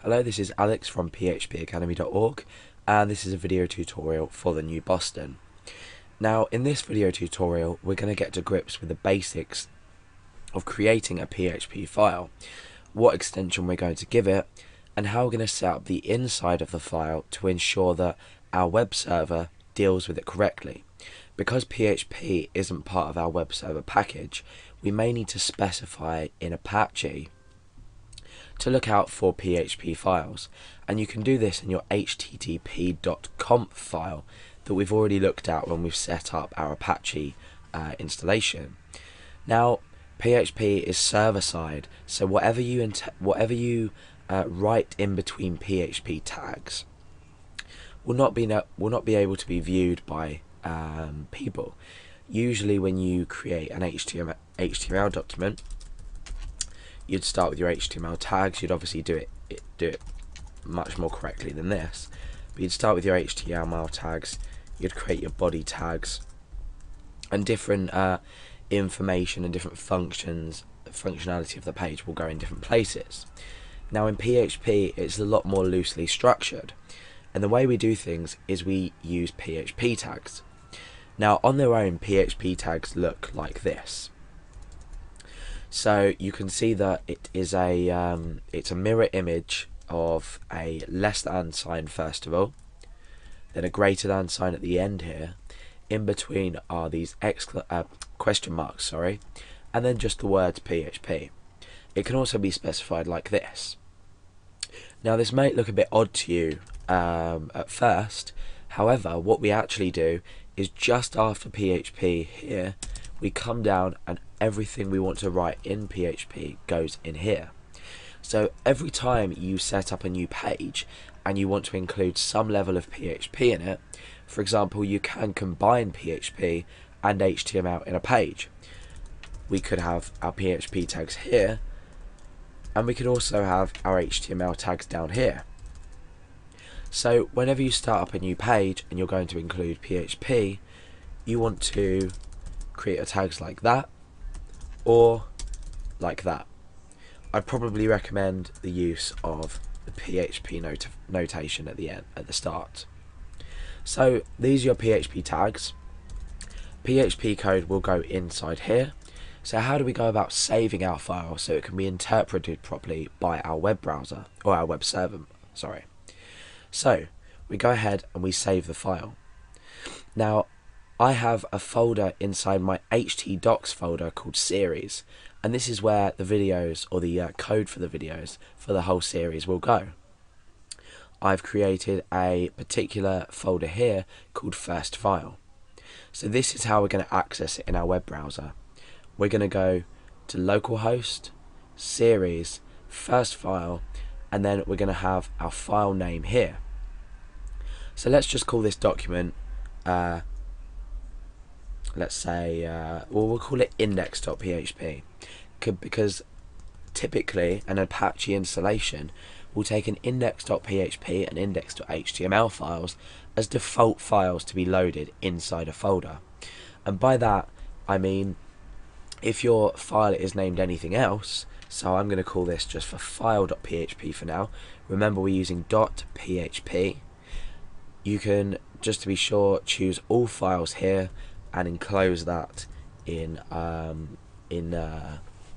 Hello, this is Alex from phpacademy.org, and this is a video tutorial for the new Boston. Now, in this video tutorial, we're going to get to grips with the basics of creating a PHP file, what extension we're going to give it, and how we're going to set up the inside of the file to ensure that our web server deals with it correctly. Because PHP isn't part of our web server package, we may need to specify in Apache to look out for PHP files, and you can do this in your http.conf file that we've already looked at when we've set up our Apache installation. Now, PHP is server-side, so whatever you write in between PHP tags will not be able to be viewed by people. Usually, when you create an HTML document, you'd start with your HTML tags. You'd obviously do it much more correctly than this, but you'd start with your HTML tags. You'd create your body tags, and different information and different functionality of the page will go in different places. Now, in PHP, it's a lot more loosely structured, and the way we do things is we use PHP tags. Now, on their own, PHP tags look like this. So you can see that it is it's a mirror image of a less than sign first of all, then a greater than sign at the end here. In between are these question marks, and then just the words PHP. It can also be specified like this. Now, this might look a bit odd to you at first. However, what we actually do is just after PHP here, we come down and everything we want to write in PHP goes in here. So every time you set up a new page and you want to include some level of PHP in it, for example, you can combine PHP and HTML in a page. We could have our PHP tags here, and we could also have our HTML tags down here. So whenever you start up a new page and you're going to include PHP, you want to create a tags like that or like that. I'd probably recommend the use of the PHP notation at the end, at the start. So these are your PHP tags. PHP code will go inside here. So how do we go about saving our file so it can be interpreted properly by our web browser, or our web server, So we go ahead and we save the file. Now, I have a folder inside my htdocs folder called series, and this is where the videos, or the code for the videos for the whole series, will go. I've created a particular folder here called first file. So this is how we're going to access it in our web browser. We're going to go to localhost, series, first file, and then we're going to have our file name here. So let's just call this document let's say, we'll call it index.php, because typically an Apache installation will take an index.php and index.html files as default files to be loaded inside a folder. And by that, I mean, if your file is named anything else, so I'm going to call this just for file.php for now. Remember, we're using .php. You can, just to be sure, choose all files here and enclose that in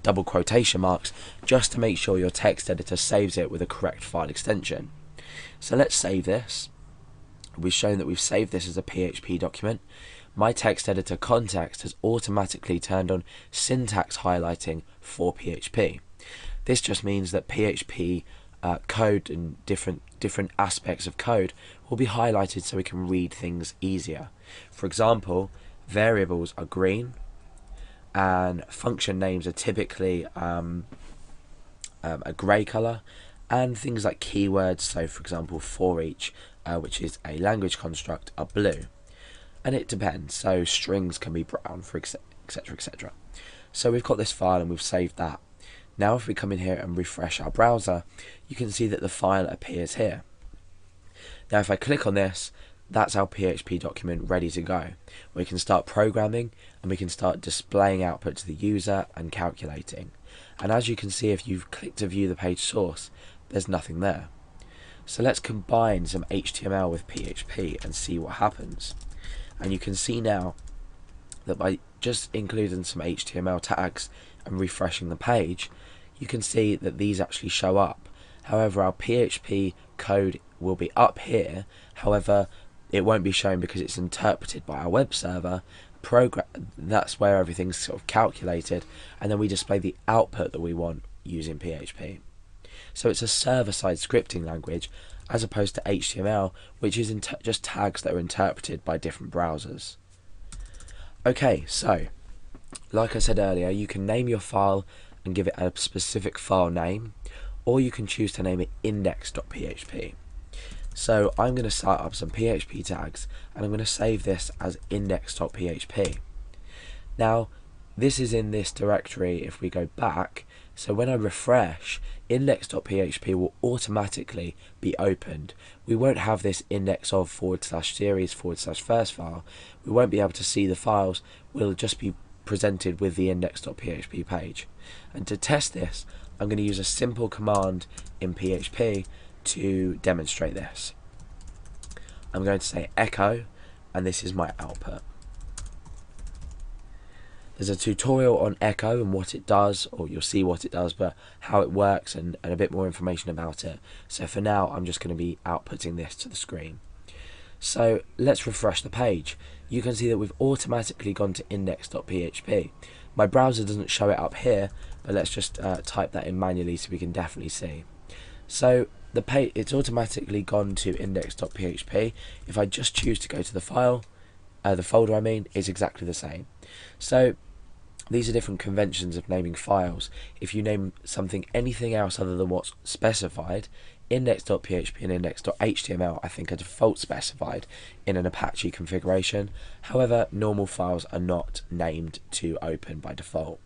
double quotation marks, just to make sure your text editor saves it with a correct file extension. So let's save this. We've shown that we've saved this as a PHP document. My text editor context has automatically turned on syntax highlighting for PHP. This just means that PHP code and different aspects of code will be highlighted so we can read things easier. For example, variables are green, and function names are typically a grey colour, and things like keywords, so for example for each, which is a language construct, are blue. And it depends, so strings can be brown, for etc, etc. So we've got this file and we've saved that. Now if we come in here and refresh our browser, you can see that the file appears here. Now if I click on this, that's our PHP document ready to go. We can start programming and we can start displaying output to the user and calculating. And as you can see, if you've clicked to view the page source, there's nothing there. So let's combine some HTML with PHP and see what happens. And you can see now that by just including some HTML tags and refreshing the page, you can see that these actually show up. However, our PHP code will be up here. However, it won't be shown because it's interpreted by our web server program. That's where everything's sort of calculated, and then we display the output that we want using PHP. So it's a server-side scripting language as opposed to HTML, which is just tags that are interpreted by different browsers. Okay, so like I said earlier, you can name your file and give it a specific file name, or you can choose to name it index.php. So I'm going to start up some PHP tags, and I'm going to save this as index.php. Now, this is in this directory if we go back, so when I refresh, index.php will automatically be opened. We won't have this index of /series/first file. We won't be able to see the files. We'll just be presented with the index.php page. And to test this, I'm going to use a simple command in PHP to demonstrate this. I'm going to say echo, and this is my output. There's a tutorial on echo and what it does, or you'll see what it does, but how it works and a bit more information about it. So for now, I'm just going to be outputting this to the screen. So let's refresh the page. You can see that we've automatically gone to index.php. My browser doesn't show it up here, but let's just type that in manually so we can definitely see. So the page, it's automatically gone to index.php. If I just choose to go to the file, the folder I mean, is exactly the same. So these are different conventions of naming files. If you name something anything else other than what's specified, index.php and index.html I think are default specified in an Apache configuration. However, normal files are not named to open by default.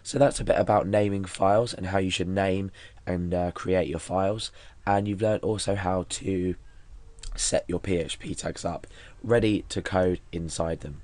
So that's a bit about naming files and how you should name and create your files. And you've learned also how to set your PHP tags up ready to code inside them.